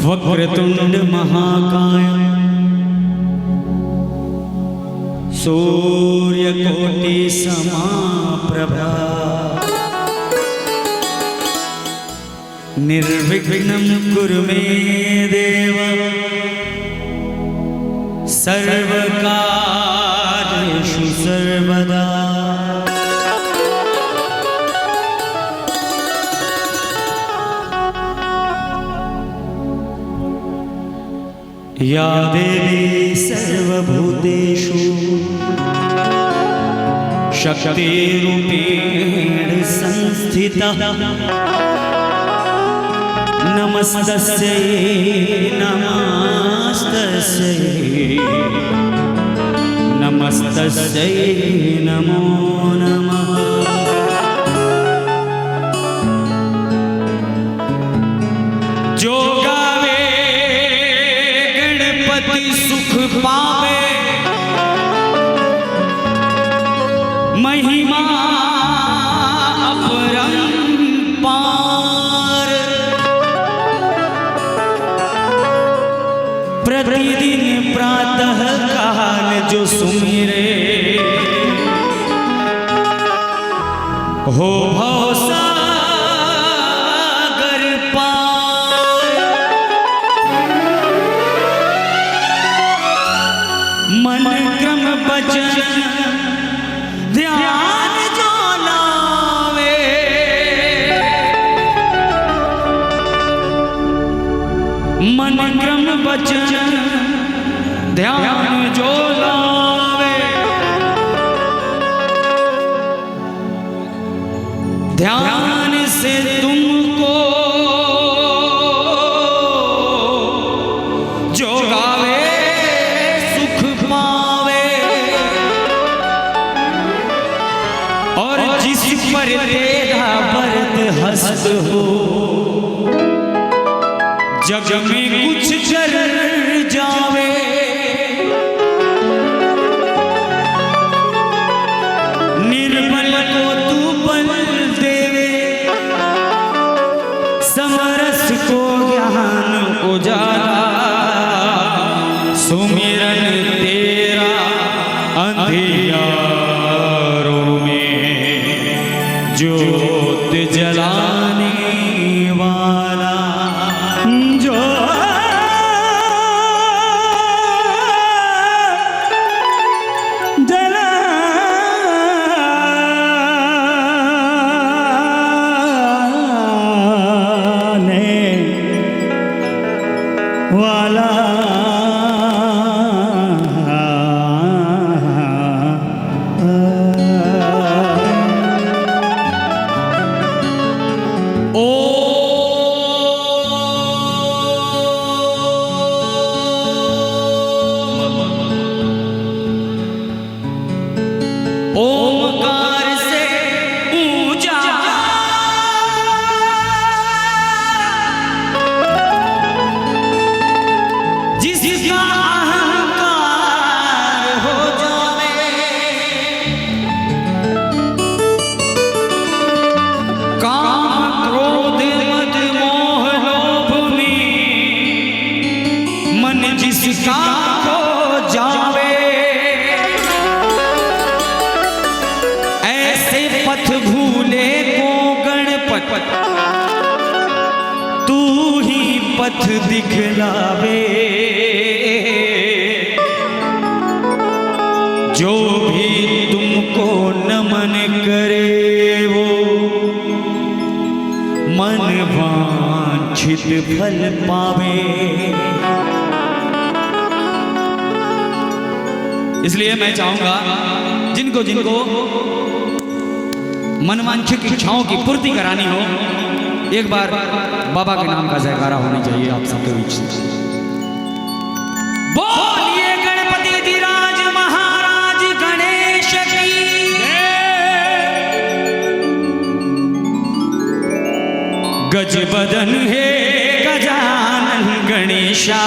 वक्रतुंड महाकाय सूर्यकोटि समाप्रभा निर्विघ्नं कुरु मे देव सर्वकार्येषु सर्वदा। या देवी सर्वभूतेषु शक्तिरूपेण संस्थिता नमस्तस्यै नमस्तस्यै नमस्तस्यै नमो नमः। जो गावे गणपति सुख पावे महिमा अपरंपार। प्रतिदिन प्रातः काल जो सुमिरे हो भव सागर पार। मन क्रम वचन ध्यान जो लावे मन क्रम वचन ध्यान जो लावे। ध्यान से तुमको जो गावे सुख पावे और जिस पर तेरा व्रत हस्त हो जग में कुछ कर जावे। निर्बल को तू बल देवे समरस को ज्ञान उजाला। सुमिरन तेरा अंधियारों में ज्योत जलाने वाला। जो वाला ओमकार से ऊंचा जिसका अहंकार हो जावे। काम क्रोध मद मोह लोभ में मन जिसका खो जावे। पथ भूले को गणपत तू ही पथ दिखलावे। जो भी तुमको नमन करे वो मन वांछित फल पावे। इसलिए मैं चाहूंगा जिनको जिनको मनवांछित इच्छाओं की पूर्ति करानी हो एक बार बाबा के नाम का जयकारा होना चाहिए आप सबके बीच। बोलिए गणपति धीराज महाराज गणेश की गज बदन है गजानन गणेशा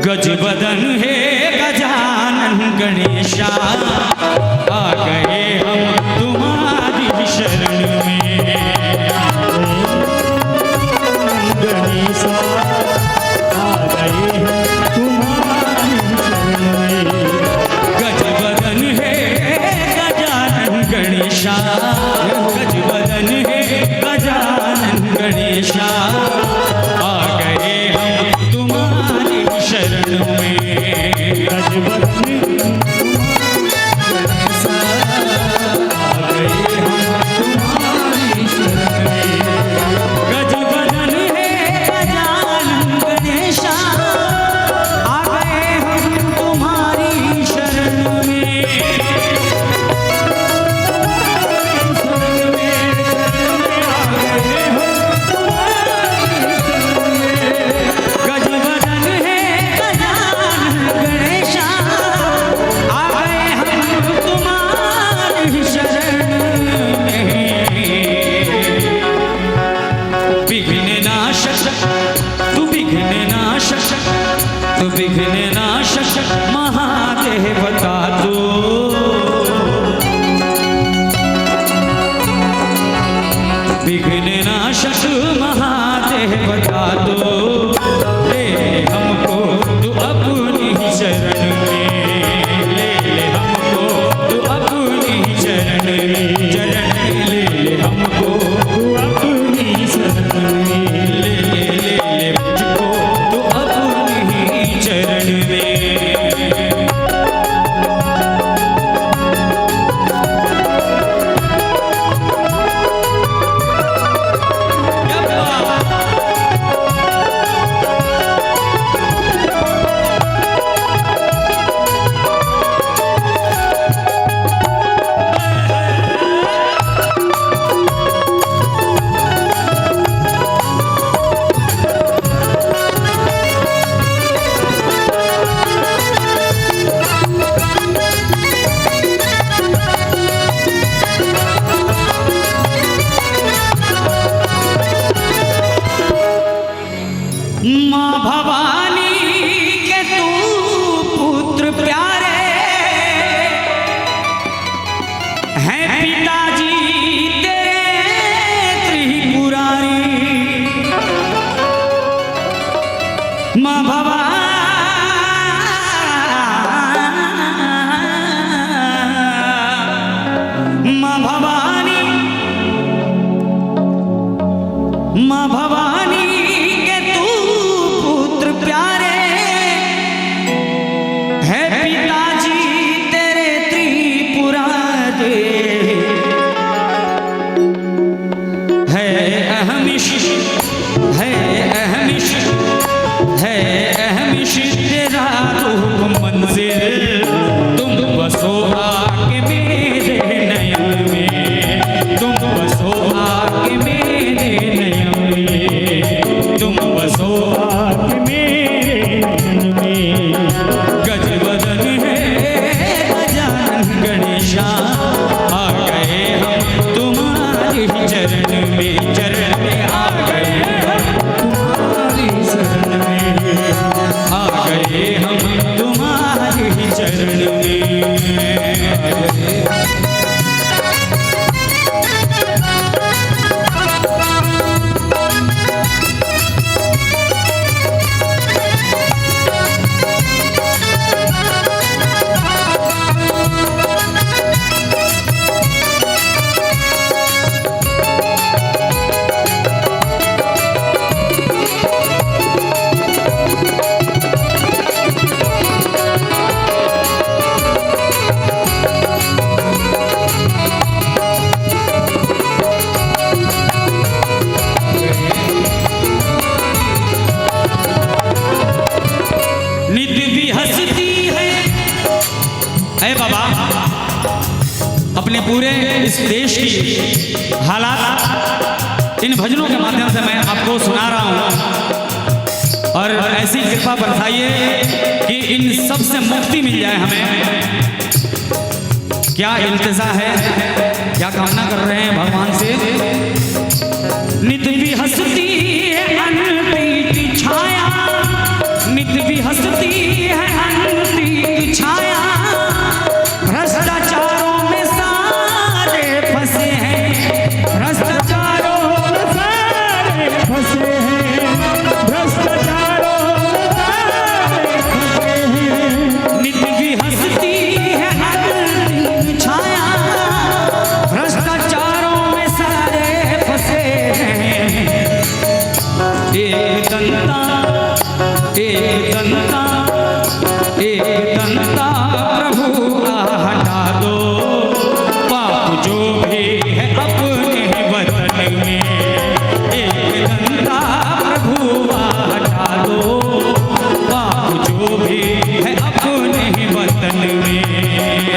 गजबदन है गजानन गणेशा, आ गए हम तुम्हारी शरण में। गणेशा आ गए हम तुम्हारी शरण में। गजबदन है गजानन गणेशा, गजबदन है गजानन गणेशा, आ गए हम तुम्हारी शरण में। गजबदन है गजानन गणेशा, आ गए हम तुम्हारी शरण में। गजबदन है गजानन गणेशा, आ गए हम तुम्हारी शरण में। विघ्न नाशक तू, विघ्न नाशक तू, विघ्न नाशक महादेवता तू। विघ्न नाशक महादेवता तू, ले ले हमको तू अपनी शरण में। ले ले हमको तू अपनी शरण में। चरण ले ले हमको तू अपनी शरण में। ले ले ले ले मुझको तू अपनी चरण में। माँ भवानी के तू पुत्र प्यारे हैं, पिताजी तेरे त्रिपुरारी। माँ भवानी, माँ भवानी, माँ भवानी के तू पुत्र प्यारे है, पिताजी तेरे त्रिपुरारी। है अहमिश, है अहमिश, है अहमिश तेरा रूप मंजिल। तुम बसो आके मेरे नयन में, तुम बसो आके मेरे नयन में, तुम बसो आके मेरे नयन में। गजबदन है गजानन गणेशा, आ गए हम तुम्हारी चरण में। चरण में आ गए हम तुम्हारी शरण में। आ गए हम तुम्हारी चरण में। निधि भी हंसती है। ऐ बाबा, अपने पूरे इस देश की हालात इन भजनों के माध्यम से मैं आपको सुना रहा हूँ, और ऐसी कृपा बरसाइए कि इन सब से मुक्ति मिल जाए हमें। क्या इल्तिजा है, क्या कामना कर रहे हैं भगवान से। नित भी हंसती है अनपीत छाया, नित नित भी हंसती है अंतिक छाया, भ्रष्टाचारों में सारे फंसे हैं, भ्रष्टाचारों में सारे फंसे हैं, भ्रष्टाचारों में सारे फंसे हैं। नित भी हंसती है अंतिक छाया, भ्रष्टाचारों में सारे फंसे हैं। एक दंता प्रभु हटा दो पाप जो भी है अपने वतन में। एक दंता प्रभु हटा दो पाप जो भी है अपने वतन में,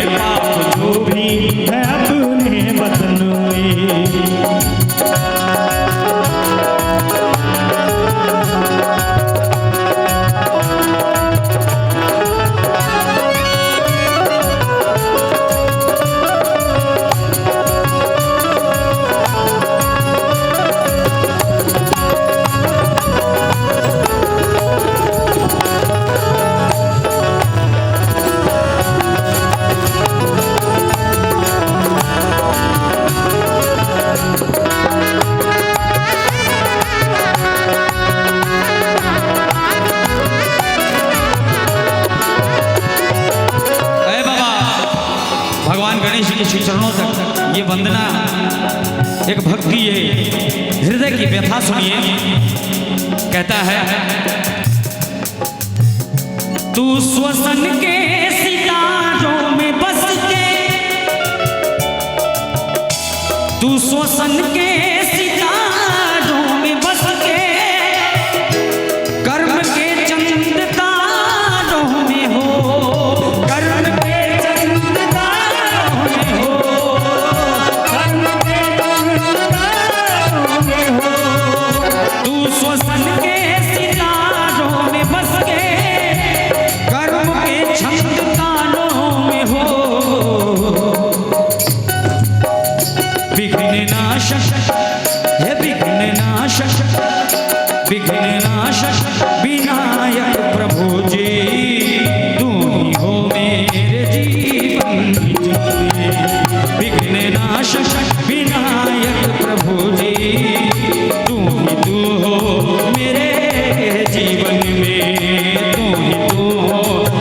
पाप जो भी है अपने वतन में। चरणों तक ये वंदना एक भक्ति है, हृदय की व्यथा सुनिए। कहता है, तू श्वसन के सितारों में बस के, तू श्वसन के सितारों में बस के, कर्म के चंद तारों में हो, कर्म के चंद तारों में हो, कर्म के चंद तारों में हो। तू श्वसन के सितारों में बस के, कर्म के छंद तारों में हो। विघ्न नाशक है, विघ्न नाशक, विघ्न नाशक विनायक प्रभु जी, तू ही हो मेरे जीवन में। विघ्न नाशक विनायक प्रभु जी, तू हो मेरे जीवन में, तू हो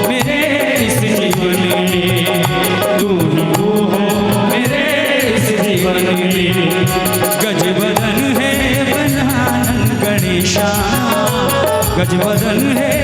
मेरे इस जीवन में, तू हो मेरे इस जीवन में। गजबदन है बनानन गणेशा, गजबदन है